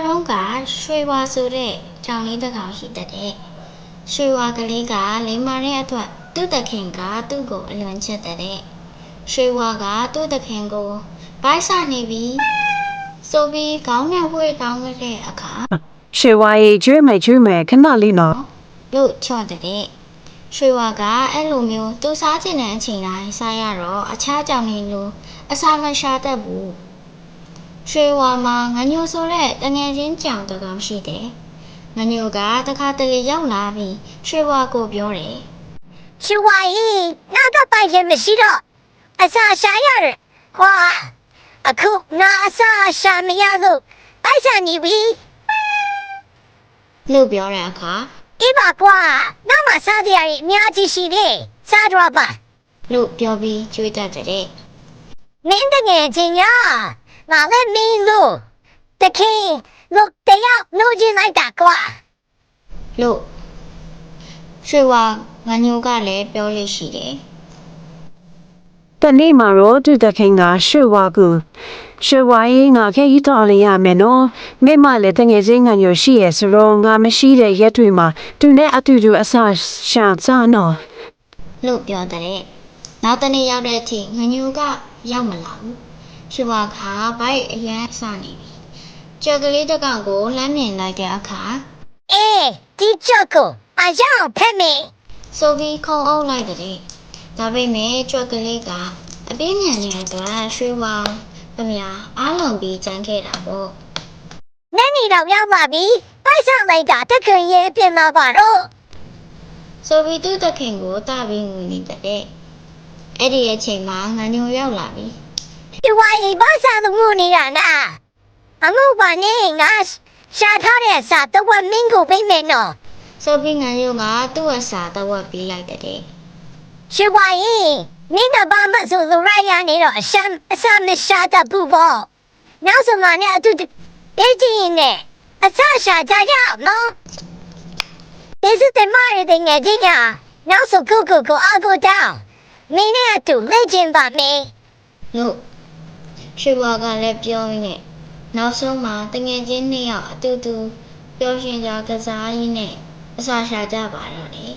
တုန်းကရွှေဝါဆိုတဲ့ကြောင်လေးတစ်ကောင်ရှိတတ်တယ်။ရွှေဝါကလေးကလိမ္မာတဲ့အတွက်သူ့သခင်ကသူ့ကိုအလွန်ချစ်တတ်တယ်။ရွှေဝါကသူ့သခင်ကိုဗိုက်ဆနေပြီဆိုပြီးခေါင်းနဲ့ဝှေ့ကောင်းတဲ့အခါရွှေဝါရီကျွေးမယ်ခဏလေးနော် လို့ချော့တဲ့ရွှေဝါကအဲ့လိုမျိုးသူစားချင်တဲ့အချိန်တိုင်းစားရတော့အခြားကြောင်လေးလိုအစာမရှာတတ်ဘူး။ရွှေဝါမှာငညိုဆိုတဲ့တငယ်ချင်းကြောင်တစ်ကောင်ရှိတယ်။ငညိုကတခါတလေရောက်လာပြီးရွှေဝါကိုပြောတယ် ရွှေဝါကြီးငါတော့ပိုင်ရင်မရှိတော့အစာရှာရတယ်ကွာအခုငါအစာရှာမရလို့ပိုက်ဆံနေပြီ လို့ပြောတဲ့အခါ အေးပါကွာနောက်မှစားကြရည်အများကြီးရှိတယ်စားတော့ပါ လို့ပြောပြီးကြွေးတတ်တဲ့ မင်းတကယ်ချင်းရငါလည်းမင်းလို့တခင်လို့တယောက်လို့ချင်းလိုက်တာကွာ လို့ရွှေဝါငညိုကလည်းပြောလို့ရှိတယ် တနေ့မှာတော့သူ့တခင်ကရွှေဝါကူရွှေဝါရီငါခဲရီတော်လေးရမယ်နော်မိမလည်းတငယ်ချင်းငါညိုရှိရဲ့ဆိုတော့ငါမရှိတဲ့ရက်တွေမှာသူနဲ့အတူတူအစာရှာစားနော် လို့ပြောတဲ့နောက်တနေ့ရောက်တဲ့အထိငညိုကရောက်မလာဘူးရွှေဝါကဘိုက်အရန်စနေပြီကြော်ကလေးတစ်ကောင်ကိုလှမ်းမြင်လိုက်တဲ့အခါ အေးဒီချက်ကိုအရောက်ဖက်မေ ဆိုပြီးခုံအုပ်လိုက်တဲ့ဒါပေမဲ့ကြော်ကလေးကအပြင်းမြန်နေတဲ့အတွက်ရွှေဝါသမီးအားလုံးပြီးကြမ်းခဲ့တာပေါ့ နန်းနေတော့ရောက်ပါပြီပိုက်ဆံလိုက်တာတခင်ရဲ့ပြင်လာပါတော့ ဆိုပြီးသူ့တခင်ကိုတာပြီးငွေနေတဲ့အဲ့ဒီအချိန်မှာငညိုရောက်လာပြီ ဒီဝိုင်းဘာသာလို့ငိုနေတာနာအမှုပါနဲ့ငါရှာထားတဲ့စာတော့မင်းကိုပြမယ်နော် ဆိုပြီးငညိုကသူ့အစာတော့ဝက်ပေးလိုက်တဲ့ ရွှေဝါရင်မင်းကဘာမှဆိုလိုရရနေတော့အစာမရှာတတ်ဘူးပေါ့နောက်ဆုံးမှလည်းအတူတေးကြည့်နေအစာရှာကြရအောင်နော်ဒီစတဲ့မာရတဲ့ငယ်ကြီးကနောက်ဆုံးကိုအကူတောင်းမင်းနဲ့အတူလက်ကျင်ပါမယ် လို့ရွှေဝါကလည်းပြောရင်းနဲ့နောက်ဆုံးမှာတငယ်ချင်းနှစ်ယောက်အတူတူပျော်ရွှင်ကြကစားရင်းနဲ့အစာရှာကြပါတော့တယ်